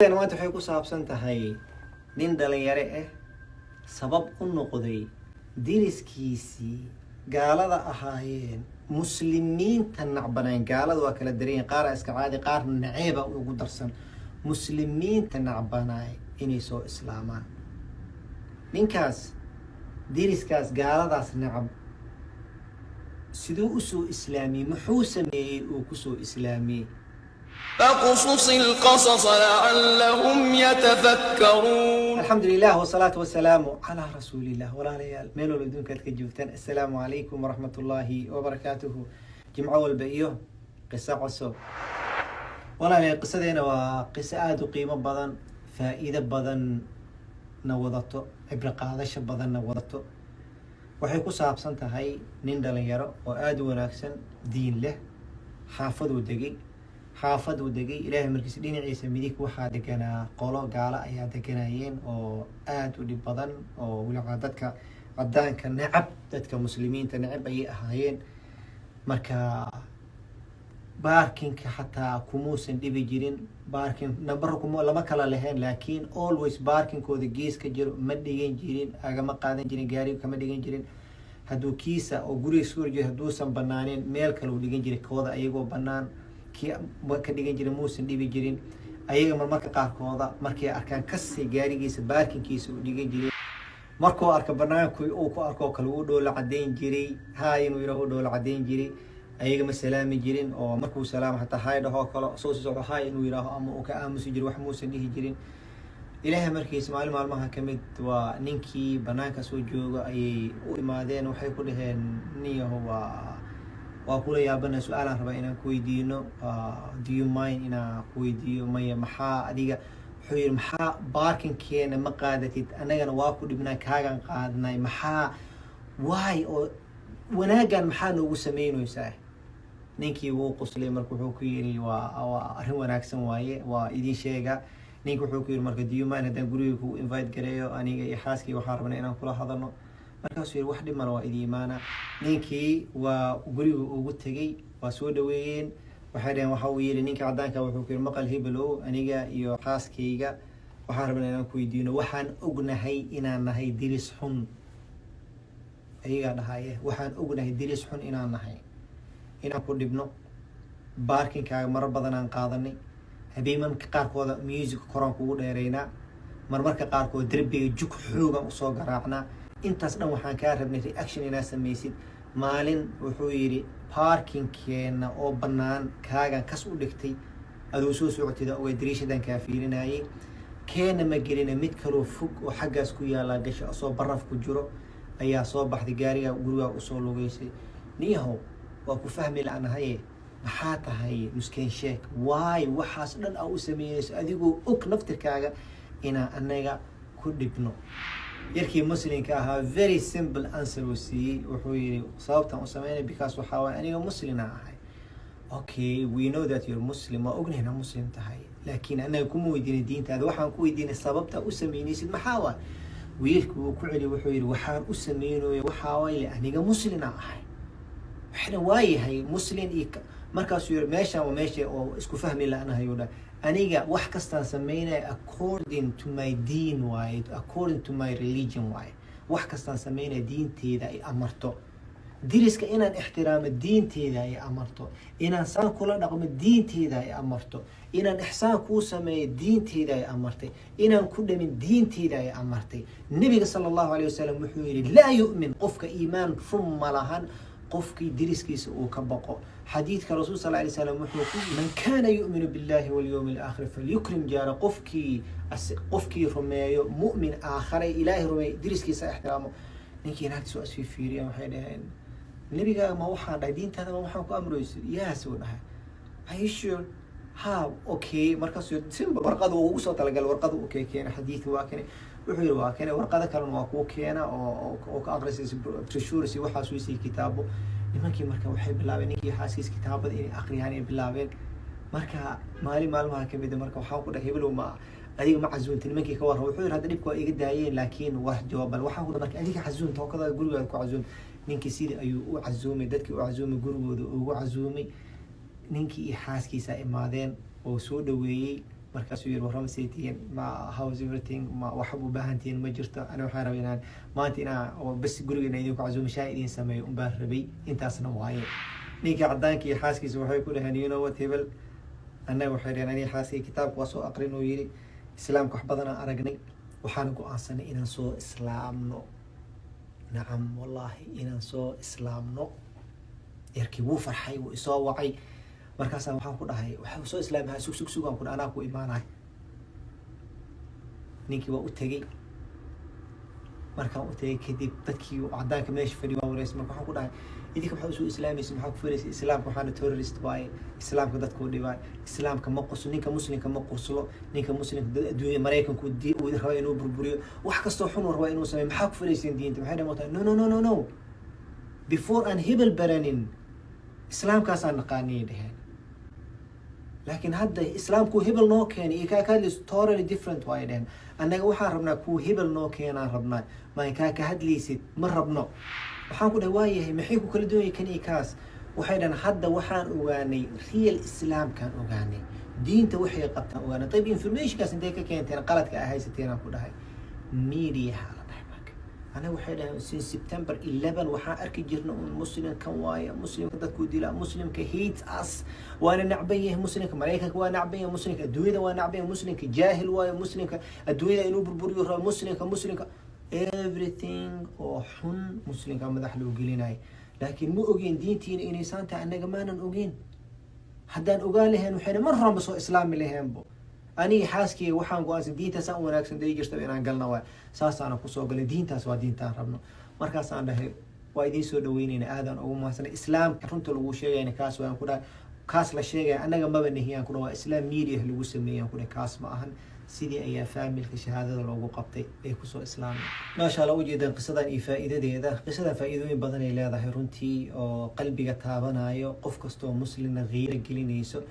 maanta waxay ku saabsan tahay nin dhalinyaro ah sabab u noqday diriskiisii gaalada ahaayeen muslimiinta nacbanaan. gaalada waa kala daran qaar iska caadi qaarna naceeba ugu darsan muslimiinta nacbanaay inay soo islaamaan. ninkaas diriskaas gaaladaas nacab siduu u soo islaamiyey muxuu sameeyey uu ku soo islaamiyey. فاقصص القصص لعلهم يتفكرون. الحمد لله والصلاة والسلام على رسول الله. ولا ليال ميلو لدون كتكجوتان. السلام عليكم ورحمة الله وبركاته. جمعة والبئيو قصة عصو. ولا ليال قصة دينا وقصة آدو قيمة بدن فائدة بدن نوضتو عبر قادش بدن نوضتو. waxay ku saabsan tahay nin dhalinyaro oo aad u wanaagsan diin leh xaafad uu degay ilaahay markiis dhinaciisa midig waxaa deganaa qolo gaala ayaa deganayeen oo aad u dhib badan oo waliba dadka cadaanka nacab dadka muslimiinta nacab ayay ahaayeen. marka baarkinka xataa kumuusan dhibi jirin baarkin number lama kala lahayn laakiin always baarkinkooda gees ka jiro ma dhigan jirin agama qaadan jirin gaari kama dhigan jirin hadduu kiisa oo guriga soo jiro hadduusan banaanin meel kale uu dhigan jiray kooda ayagoo banaan kii ka dhigan jiray muusan dhibi jirin ayaga marmarka qaarkooda markay arkaan kasii gaarigiisa baarkinkiisa uu dhigan jiray markuu arka banaanku uu ku arko kale uu dhoola cadeyn jiray inuu yiraahdo dhoola cadeyn jiray ayaga ma salaami jirin oo markuu salaam hataa hay dhaho kale soo socdo hay inuu yiraahdo ama uu ka aamusi jiray wax muusan dhihi jirin. ilaahay markiis maalmaha kamid waa ninkii banaanka soo jooga ayay u imaadeen waxay ku dhaheen niyaho waa kula yaabana su'aalaan rabaa inaan ku weydiino do you mind inaan ku weydiiyo maya maxaa adiga wuxuu yiri maxaa baarkinkeena ma qaadatid annagana waa ku dhibnaa kaagan qaadnay maxaa waay oo wanaagan maxaa noogu sameynaysaa. ninkii wuu qoslay marka wuxuu ku yiri waa arrin wanaagsan waaye waa idin sheega. ninka wuxuu ku yiri marka do you mind haddaan guriga ku invite gareeyo aniga iyo xaaskii waxaan rabnaa inaan kula hadalno. markaasuu yiri wax dhiman waa idin imaana. ninkii waa guriga ugu tegay waa soo dhaweeyeen waxay dhaheen waxa uu yiri ninka cadaanka wuxuu ku yiri maqal hibelow aniga iyo xaaskayga waxaan rabnaa inaan ku weydiino waxaan ognahay inaan nahay diris xun. ayaga dhahaye waxaan ognahay diris xun inaan nahay inaan ku dhibno baarkinkaaga marar badan aan qaadanay habeenka qaarkooda music koraan kugu dheereynaa marmarka qaarkood darbiga jug xoogan usoo garaacnaa. intaas dhan waxaan kaa rabnay reaction inaa samaysid. maalin wuxuu yidhi baarkinkeena oo bannaan kaagan kas u dhigtay aduu soo socotida oga dariishadan kaa fiirinayay keena ma gelina mid kaloo fog oo xaggaas ku yaallaa gasha asoo baraf ku jiro ayaa soo baxday gaariga gurigaa usoo lugeysay. niyahow waa ku fahmi la'nahaye maxaa tahay nuskeen sheek waay waxaas dhan aa u sameynayso adigoo og naftirkaaga inaan anaga ku dhibno. yarkii muslimka ahaa very simple answer uu siiyey wuxuu yiri sababtan u sameynay because waxa waay aniga muslina ahay. okay we know that you're muslim waa ognahay inaad muslim tahay laakiin anaga kuma weydiinay diintaada waxaan ku weydiinay sababta u sameynaysid maxaa waay. wiilku uu ku celi wuxuu yiri waxaan u sameynooyo waxaa waay aniga muslina ahay. waxna waayahay muslim iyo markaasuu yiri meeshaan waa meesha oo isku fahmi la'nahayo dha aniga wax kastaan sameynaya according to my deen waaye according to my religion waaye wax kastaan sameynaya diinteeda ay amarto. diriska inaan ixtiraamo diinteeda ay amarto inaan saan kula dhaqmo diinteeda ay amarto inaan ixsaan kuu sameeyo diinteeda ay amartay inaan ku dhamin diinteeda ay amartay. nabiga sallallahu alayhi wasallam wuxuu yiri laa yu'min qofka iimaan run ma lahan qofkii diriskiisa uu ka baqo. xadiidka rasuul sallallahu alayhi wasallam wuxuu ku man kaana yu'minu billahi wal yawmil aakhir falyukrim jaara qofkii rumeeyo mu'min aakhare ilaahay rumeeyo diriskiisa ixtiraamo. ninkii naagtiisa waa sii fiiriyeen waxay dhaheen nabiga ma waxaan dhahay diintaada ma waxaan ku amraysid yaas uu dhahay are you sure ha okay markaasuu simba warqad uu ugu soo talagalay warqad uu keena xadiidka waa kane wuxuu yiri waa kane warqada kalena waa ku keena oo ka aqrisay brochures waxaas uu siiyay kitaabo. nimankii marka waxay bilaabeen ninkii xaaskiis kitaabada inay aqriyaan ay bilaabeen. marka maalmaha kamid marka waxaan ku dhahay hibelow ma adiga ma casuunta nimankii ka warra wuxuu yiri hadda dhibku waa iga daayeen laakiin wax jawaab waxaan ku marka adiga casuunta oo kada guriga ku casuun. ninkii sidii ayuu u casuumay dadkii u casuumay gurigooda ugu casuumay. ninkii iyo xaaskiisa imaadeen oo soo dhaweeyay markaasuu yiri warama saytiin ma house everything ma waxaad u baahantiin ma jirto ana waxaan rabay inaan maanta inaan bas gurigeena idinku casuumo shaah idin sameeyo un baan rabay intaasna waaye ninka cadaanka iyo xaaskiisa waxay ku dhaheen you know what hebel annaga waxay dhaheen aniga xaaskii kitaabka waa soo aqrin uu yiri islaamka wax badan aan aragnay waxaan go'aansanay inaan soo islaamno nacam wallahi inaan soo islaamno yarkii wuu farxay wuu isoo wacay markaasaan waxaan ku dhahay waxaa soo islaamaha sugaan ku anaa ku imaanahay ninkii waa u tegey markaan u tegey kadib dadkii cadaanka meesha fadhi waa wareysay marka waxaan ku dhahay idinka maxaa usoo islaamaysa maxaa ku filaysa islaamka waxaana terrorist waaye islaamka dadku dhibay islaamka ma qoslo ninka muslimka ma qoslo ninka muslimka dad adduunya maraykanku uu raba inuu burburiyo wax kastoo xun raba inuu sameeyo maxaa ku filaysa diinta maxay dhamoota no before aan hebel baranin islaamkaas aan naqaaniyay dhaheen laakiin hadda islaamku hebel noo keenay iyo kaa hadlayso totally different waaye dhaheen annaga waxaan rabnaa kuwa hebel noo keenaan rabnaa maa kaa ka hadlaysid ma rabno waxaan ku dhahay waayahay maxay ku kala duwan yahay kan iyo kaas waxay dhahan hadda waxaan ogaanay real islaamkaan ogaanay diinta waxay qabtaan ogaanay طيب informationkaas intay ka keenteen qaladka ay haysateen aan ku dhahay media la dhahay marka anaga waxay dhahan since September 11 waxaan arki jirnay muslim kan waaye muslimka dadku dilaa muslimka hate us waana nacban yahay muslimka maraykanka waa nacban yahay muslimka adduunyada waa nacban yahay muslimka jaahil waaye muslimka adduunyada inuu burburiyo rabo muslimka everything oo xun muslimka madax loo gelinayo laakiin ma ogeen diintiina inay saanta anaga maanan ogeen haddaan ogaan lahayn waxayna mar horeba soo islaami laheenbo aniga xaaskeyga waxaan go-aansan diintaas aan wanaagsan day jirtaba inaan galna waay saasaana kusoo galay diintaas waa diintaan rabno markaasaan dhahay waa idiin soo dhaweynayna aadaan ugu mahadsanay islaamka runta lagu sheegayna kaas waan ku dhahay kaas la sheegaya anaga maba nahiyaan ku dhahay waa islaam media lagu sameeyaan ku dhahay kaas ma ahan sidii ayaa faamilka shahaadada loogu qabtay ay kusoo islaamay maasha Allah ujeedaan qisadan iyo faa'iidadeeda qisadan faa'iidooyin badan ay leedahay runtii oo qalbiga taabanayo qof kastoo muslimna qiiro gelinayso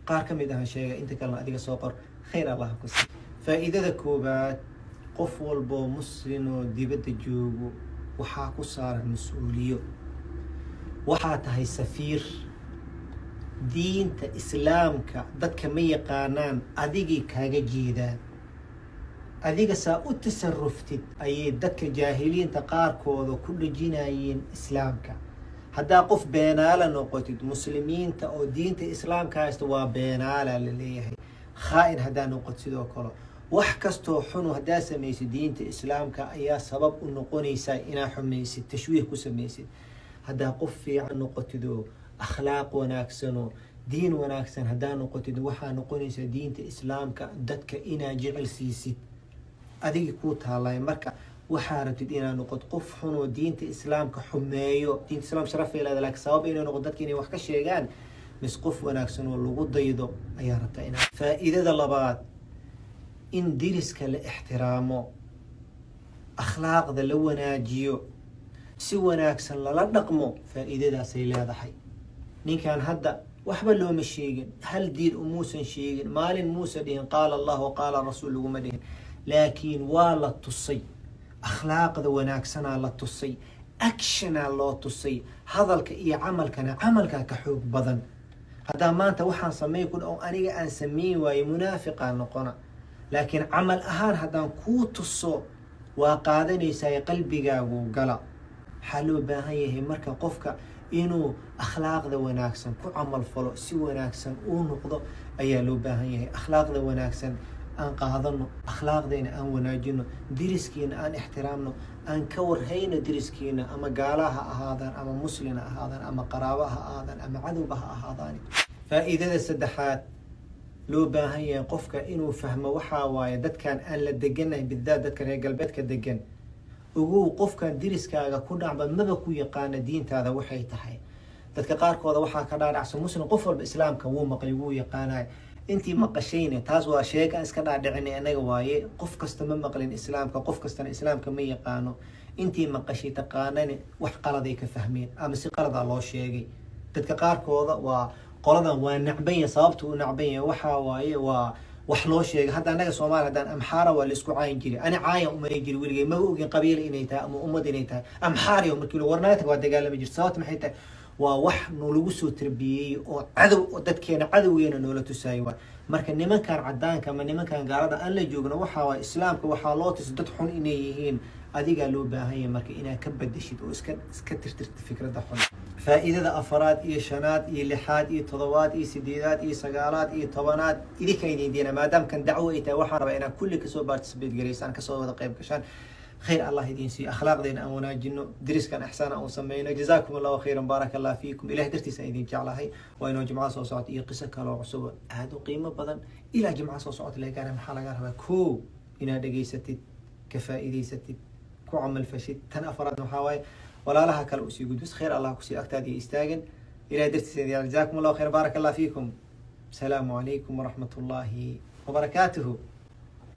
qaar ka mid ah sheegay inta kalena adiga soo qor khayr Allah ku siiyo faa'iidada koobaad qof walbo muslim oo dibadda joogo waxaa ku saaran mas'uuliyo waxaa tahay safiir diinta islaamka dadka ma yaqaanaan adigii kaaga jeedaan adiga saa u tasaruftid ayay dadka jaahiliinta qaarkooda ku dhajinayeen islaamka haddaa qof beenaala noqotid muslimiinta oo diinta islaamka haysta waa beenaala la leeyahay khaa'in haddaa noqotid sidoo kale wax kastoo xun haddaa samaysid diinta islaamka ayaa sabab u noqonaysaa inaa xumaysid tashwiih ku samaysid haddaa qof fiican noqotid oo akhlaaq wanaagsano diin wanaagsan haddaa noqotid waxaa noqonaysaa diinta islaamka dadka inaa jecel siisid adigi kuu taalay marka waxaa rabtid inaa noqod qof xun oo diinta islaamka xumeeyo diinta islaam sharaf ay leedahay laakiin sabab inay noqon dadka inay wax ka sheegaan mis qof wanaagsan oo lagu daydo ayaa rabtaa inaa faa'iidada labaad in diriska la ixtiraamo akhlaaqda la wanaajiyo si wanaagsan lala dhaqmo faa'iidadaasay leedahay ninkan hadda waxba looma sheegin hal diin umuusan sheegin maalin muusa dhihin qaala Allah wa qaala rasuul laguma dhihin laakiin waa la tusay akhlaaqda wanaagsanaa la tusay actionaa loo tusay hadalka iyo camalkaa ka xoog badan haddaa maanta waxaan sameyn ku dhaw aniga aan sameyn waaye munaafiqaa noqona laakiin camal ahaan haddaan kuu tuso waa qaadanaysaa qalbigaagu gala waxaa loo baahan yahay marka qofka inuu akhlaaqda wanaagsan ku camal falo si wanaagsan uu noqdo ayaa loo baahan yahay akhlaaqda wanaagsan aan qaadano akhlaaqdeena aan wanaajino diriskiina aan ixtiraamno aan ka warhayno diriskiina ama gaala ha ahaadaan ama muslina ahaadaan ama qaraaba ha ahaadaan ama cadowba ha ahaadaan faa'iidada saddexaad loo baahan yahay qofka inuu fahmo waxaa waaye dadkan aan la deganahay bidaad dadka reer galbeedka degan ugu qofkan diriskaaga ku dhacba maba ku yaqaana diintaada waxay tahay dadka qaarkooda waxaa ka dhaadhacsan muslim qof walba islaamka wuu maqlay wuu yaqaanay intii maqashayna taas waa sheega iska dhaadhicin anaga waaye qof kasta ma maqlin islaamka qof kastana islaamka ma yaqaano intii maqashay taqaanana wax qalad ay ka fahmeen ama si qalad loo sheegay dadka qaarkooda waa qoladan waa nacbanya sababtu uu nacbanya waxa waaye waa wax loo sheegay hadda anaga Soomaaliya hadaan amxaara waa la isku caayin jiray ani caaya uma jiri weligay ma ogin qabiil inay tahay ama ummad inay tahay amxaari oo markii warnaata waa dagaalami jiray sababta maxay tahay ووح نولوسو تربية أو عدو دتكينا عدوين نولتو سايوا marka nimankan cadaanka ama nimankan gaalada aan la joogno waxa waa islaamka waxa loo tisdad xun inay yihiin adiga loo baahan yahay marka inaad ka badashid oo iska tirtirtid fikradda xun faa'iidada afaraad iyo shanaad iyo lixaad iyo toddobaad iyo sideedaad iyo sagaalaad iyo tobanaad idinka idin maadaama kan dacwo ay tahay waxaan rabaa inaad kulli kasoo participate gareysaan kasoo wada qayb gashaan خير الله يدين سي أخلاق دين أو ناجنو درس كان إحسان أو سمينا جزاكم الله خيرا بارك الله فيكم إلى درتي سيدين جعلها وإنه جمعة صوصات إيه قصة كلا عصبة هذا قيمة بدن إلى جمعة صوصات اللي كان محل جارها كو إن دقي ستة كفائدي ستة كو عمل فشيت تنافرات نحاوي ولا لها كالوسي قدوس خير الله كسي أكتادي استاجن إلى درتي سيدين جزاكم الله خير بارك الله فيكم السلام عليكم ورحمة الله وبركاته.